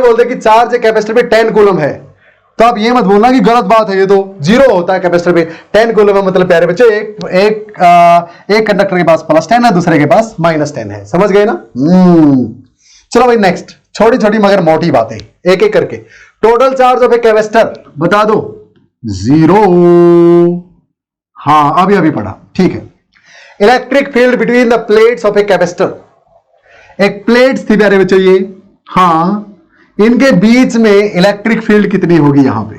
बोलते हैं कि चार्ज कैपेसिटर पे 10 कूलम है, तो आप ये मत बोलना कि गलत बात है, ये तो 0 होता है कैपेसिटर पे। 10 कूलम है मतलब प्यारे बच्चे एक कंडक्टर के पास +10 है, दूसरे के पास -10 है। समझ गए ना? चलो भाई नेक्स्ट, छोटी छोटी मगर मोटी बातें एक एक करके। Total charge of a capacitor बता दो, 0। हाँ अभी पढ़ा, ठीक है। Electric field between the plates of a capacitor, एक प्लेट्स थी प्यारे बच्चों ये, हाँ इनके बीच में इलेक्ट्रिक फील्ड कितनी होगी? यहां पे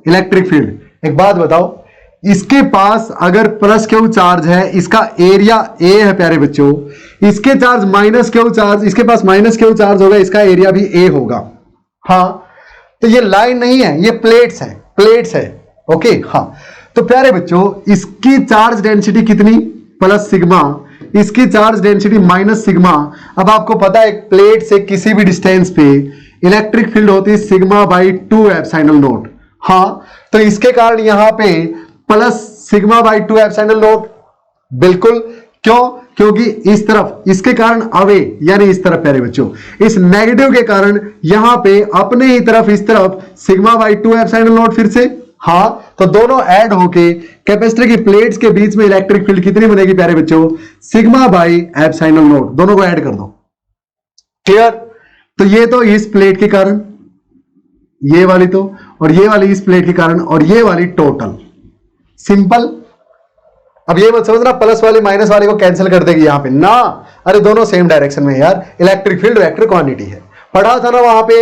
इलेक्ट्रिक फील्ड, एक बात बताओ, इसके पास अगर +Q चार्ज है, इसका एरिया A है प्यारे बच्चों, इसके चार्ज -Q चार्ज, इसके पास -Q चार्ज होगा, इसका एरिया भी A होगा। हाँ तो ये लाइन नहीं है, ये प्लेट्स है। ओके हाँ, तो प्यारे बच्चों इसकी चार्ज डेंसिटी कितनी? +σ, इसकी चार्ज डेंसिटी -σ। अब आपको पता है एक प्लेट से किसी भी डिस्टेंस पे इलेक्ट्रिक फील्ड होती है σ/2ε0। हाँ तो इसके कारण यहां पे +σ/2ε0, बिल्कुल। क्यों? क्योंकि इस तरफ इसके कारण अवे, यानी इस तरफ प्यारे बच्चों, इस नेगेटिव के कारण यहां पे अपने ही तरफ इस तरफ σ/2ε0 फिर से। हाँ तो दोनों ऐड होके कैपेसिटर की प्लेट्स के बीच में इलेक्ट्रिक फील्ड कितनी बनेगी प्यारे बच्चों? σ/ε0। दोनों को ऐड कर दो, क्लियर? तो ये तो इस प्लेट के कारण, ये वाली तो, और ये वाली इस प्लेट के कारण, और ये वाली टोटल। सिंपल। अब ये मत समझना प्लस वाली माइनस वाली को कैंसिल कर देगी यहां पे ना, अरे दोनों सेम डायरेक्शन में यार। इलेक्ट्रिक फील्ड वेक्टर क्वांटिटी है, पढ़ा था ना वहां पे।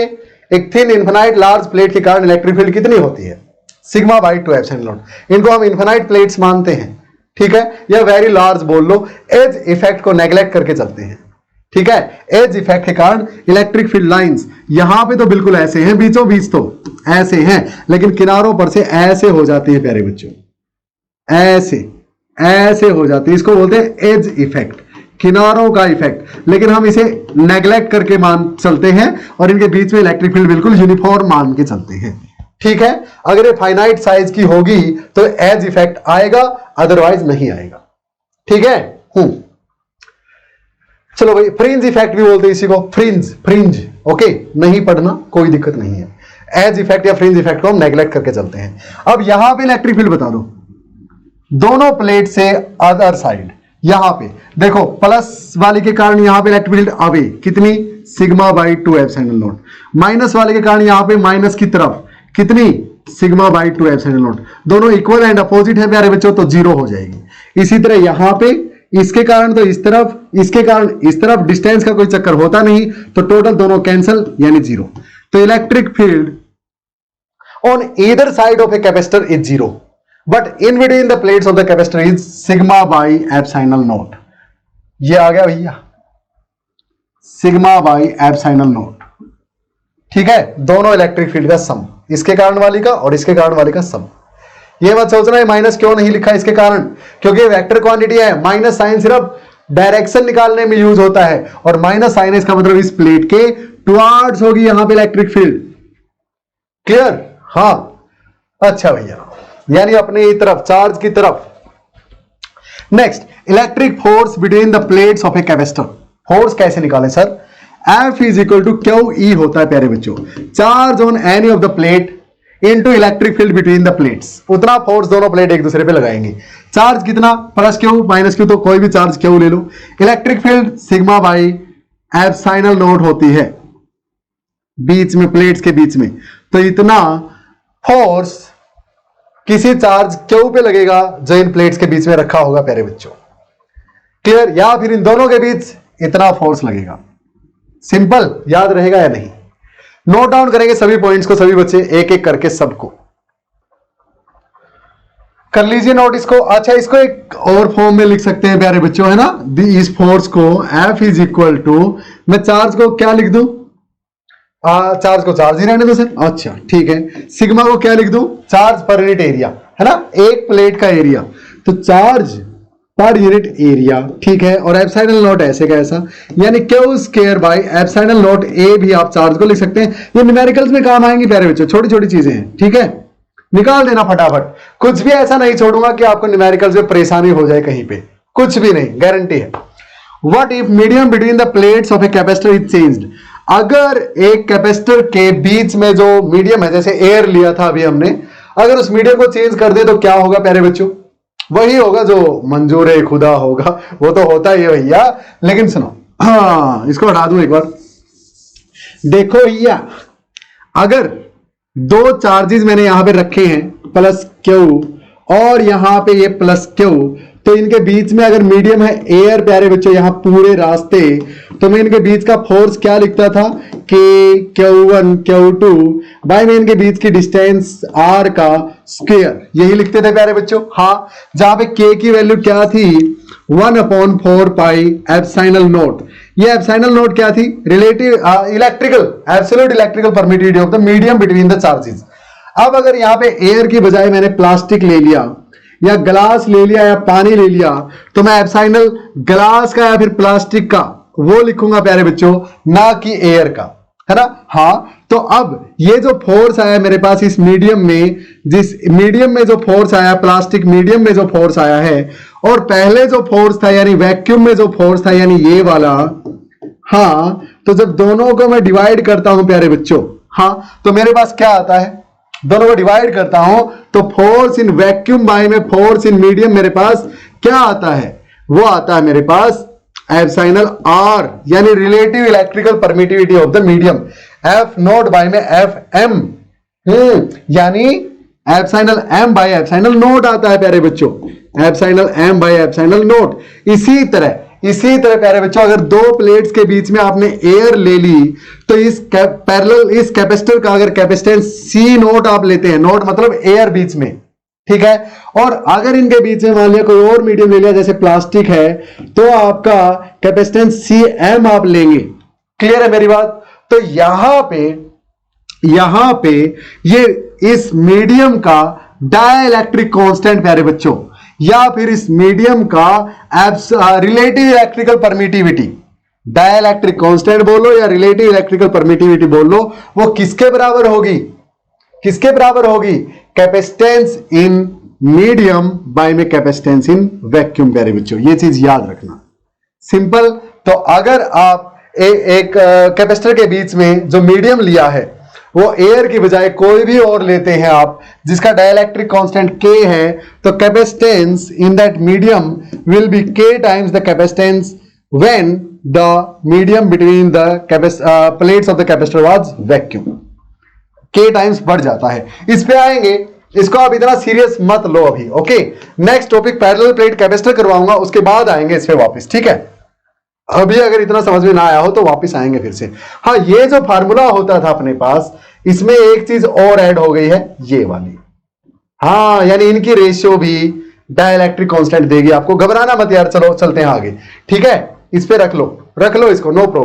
एक थिन इन्फिनाइट लार्ज प्लेट के कारण इलेक्ट्रिक फील्ड कितनी होती है? σ/2ε0। इनको हम इन्फिनाइट प्लेट्स मानते हैं, ठीक है, या वेरी लार्ज बोल लो। एज इफेक्ट को नेग्लेक्ट करके चलते हैं, ठीक है। एज इफेक्ट के कारण इलेक्ट्रिक फील्ड लाइंस यहां पे तो बिल्कुल ऐसे हैं, बीचों बीच तो ऐसे हैं, लेकिन किनारों पर से ऐसे हो जाती है प्यारे बच्चों, ऐसे हो जाती है। इसको बोलते हैं एज इफेक्ट, किनारों का इफेक्ट। लेकिन हम इसे नेग्लेक्ट करके मान चलते हैं और इनके बीच में इलेक्ट्रिक फील्ड बिल्कुल यूनिफॉर्म मान के चलते हैं, ठीक है। अगर ये फाइनाइट साइज की होगी तो एज इफेक्ट आएगा, अदरवाइज नहीं आएगा, ठीक है। चलो भाई, फ्रिंज इफेक्ट भी बोलते हैं इसी को, फ्रिंज। ओके, नहीं पढ़ना कोई दिक्कत नहीं है। एज इफेक्ट या फ्रिंज इफेक्ट को हम नेग्लेक्ट करके चलते हैं। अब यहां पे इलेक्ट्रिक फील्ड बता दो, दोनों प्लेट से अदर साइड। यहां पे देखो प्लस वाली के कारण यहां पे इलेक्ट्रिक फील्ड अवे कितनी? σ/2ε0। माइनस वाले के कारण यहां पे माइनस की तरफ कितनी? σ/2ε0। दोनों इक्वल एंड अपोजिट है प्यारे बच्चों, तो 0 हो जाएगी। इसी तरह यहां पे इसके कारण तो इस तरफ, इसके कारण इस तरफ, डिस्टेंस का कोई चक्कर होता नहीं, तो टोटल दोनों कैंसल, यानी 0। तो electric field on either side of a capacitor is 0, but in between the plates of the capacitor is σ/ε0। ये आ गया भैया, σ/ε0, ठीक है। दोनों इलेक्ट्रिक फील्ड का सम, इसके कारण वाली का और इसके कारण वाले का सम। ये मत सोचना है माइनस क्यों नहीं लिखा इसके कारण, क्योंकि वेक्टर क्वांटिटी है। माइनस साइन सिर्फ डायरेक्शन निकालने में यूज होता है, और माइनस साइन इसका मतलब इस प्लेट के टुवार्ड्स होगी यहां पे इलेक्ट्रिक फील्ड। क्लियर? हाँ अच्छा भैया, यानी अपनी तरफ, चार्ज की तरफ। Next, electric force between the plates of a capacitor. Force कैसे निकालें sir? F is equal to QE होता है प्यारे बच्चों, charge on any of the plate into electric field between the plates. उतना फोर्स दोनों प्लेट एक दूसरे पे लगाएंगे। चार्ज कितना? +Q -Q, तो कोई भी चार्ज Q ले लो। इलेक्ट्रिक फील्ड σ/ε0 होती है बीच में, प्लेट्स के बीच में। तो इतना फोर्स किसी चार्ज Q पे लगेगा जो इन प्लेट्स के बीच में रखा होगा प्यारे बच्चों। क्लियर? या फिर इन दोनों के बीच इतना फोर्स लगेगा। सिंपल, याद रहेगा या नहीं? नोट डाउन करेंगे सभी पॉइंट्स को, सभी बच्चे एक एक करके सबको कर लीजिए नोट इसको। अच्छा, इसको एक और फॉर्म में लिख सकते हैं प्यारे बच्चों, है ना। इस फोर्स को F इज इक्वल टू, मैं चार्ज को क्या लिख दूं? चार्ज को चार्ज ही रहने दो सर। अच्छा ठीक है, सिग्मा को क्या लिख दूं? चार्ज पर यूनिट एरिया, है ना, एक प्लेट का एरिया। तो चार्ज पर यूनिट एरिया, ठीक है। और ε0 ऐसे का ऐसा, यानी Q²/ε0A भी आप चार्ज को लिख सकते हैं। ये न्यूमेरिकल्स में काम आएंगे प्यारे बच्चों, छोटी छोटी चीजें हैं, ठीक है। निकाल देना फटाफट, कुछ भी ऐसा नहीं छोड़ूंगा कि आपको न्यूमेरिकल्स में परेशानी हो जाए कहीं पे, कुछ भी नहीं, गारंटी है। What if medium between the plates of a capacitor is changed? अगर एक कैपेसिटर के बीच में जो मीडियम है, जैसे एयर लिया था अभी हमने, अगर उस मीडियम को चेंज कर दे तो क्या होगा प्यारे बच्चों? वही होगा जो मंजूर खुदा होगा, वो तो होता ही है भैया। लेकिन सुनो, हाँ इसको हटा दूं एक बार। देखो भैया, अगर दो चार्जेस मैंने यहां पे रखे हैं, प्लस क्यू और यहां पे ये प्लस क्यू, तो इनके बीच में अगर मीडियम है एयर प्यारे बच्चों यहां पूरे रास्ते, तो मैं इनके बीच का फोर्स क्या लिखता था? के Q1 Q2 बाय में इनके बीच की डिस्टेंस R का स्क्वायर, यही लिखते थे प्यारे बच्चों। हाँ, जहां पे K की वैल्यू क्या थी? 1/4 पाई एप्सिलॉन नॉट। ये एप्सिलॉन नॉट क्या थी? Relative electrical absolute electrical permittivity of the medium between the charges. अब अगर यहां पे एयर की बजाय मैंने प्लास्टिक ले लिया या ग्लास ले लिया या पानी ले लिया, तो मैं एप्सिलॉन ग्लास का या फिर प्लास्टिक का वो लिखूंगा प्यारे बच्चों, ना कि एयर का, है ना। हाँ, तो अब ये जो फोर्स आया मेरे पास इस मीडियम में, जिस मीडियम में जो फोर्स आया, प्लास्टिक मीडियम में जो फोर्स आया है, और पहले जो फोर्स था यानी वैक्यूम में जो फोर्स था यानी ये वाला, हाँ, तो जब दोनों को मैं डिवाइड करता हूं प्यारे बच्चों, हाँ, तो मेरे पास क्या आता है? दोनों को डिवाइड करता हूं तो फोर्स इन वैक्यूम बाय में फोर्स इन मीडियम मेरे पास क्या आता है? वो आता है मेरे पास एप्सिलॉन आर, यानी relative electrical permittivity of the medium, F naught by में एफ एम, यानी epsilon m by epsilon naught आता है प्यारे बच्चों, epsilon m by epsilon naught. इसी तरह प्यारे बच्चों, अगर दो प्लेट्स के बीच में आपने एयर ले ली, तो इस कैपेसिटर का अगर कैपेसिटेंस सी नोट आप लेते हैं, नोट मतलब एयर बीच में, ठीक है, और अगर इनके बीच में मान लिया कोई और मीडियम ले लिया जैसे प्लास्टिक है, तो आपका कैपेसिटेंस सी एम आप लेंगे। क्लियर है मेरी बात? तो यहां पे ये इस मीडियम का डाइलेक्ट्रिक कांस्टेंट प्यारे बच्चों, या फिर इस मीडियम का relative electrical permittivity, dielectric constant बोलो या रिलेटिव इलेक्ट्रिकल परमिटिविटी बोल लो, वो किसके बराबर होगी? किसके बराबर होगी? कैपेसिटेंस इन मीडियम बाय में कैपेसिटेंस इन वैक्यूम प्यारे बच्चों, ये चीज याद रखना, सिंपल। तो अगर आप एक कैपेसिटर के बीच में जो मीडियम लिया है वो एयर की बजाय कोई भी और लेते हैं आप, जिसका डाइलेक्ट्रिक कांस्टेंट K है, तो capacitance in that medium will be K times the capacitance when the medium between the plates of the capacitor was vacuum. K times बढ़ जाता है। इस पे आएंगे, इसको आप इतना सीरियस मत लो अभी, okay. Next topic parallel plate capacitor करवाऊंगा, उसके बाद आएंगे इस पे वापस, ठीक है। अभी अगर इतना समझ में ना आया हो तो वापस आएंगे फिर से। हाँ, ये जो फार्मूला होता था अपने पास, इसमें एक चीज और ऐड हो गई है, ये वाली, हाँ, यानी इनकी रेशियो भी डाइलेक्ट्रिक कांस्टेंट देगी आपको। घबराना मत यार, चलो चलते हैं आगे, ठीक है। इस पे रख लो इसको, नो प्रॉब्लम।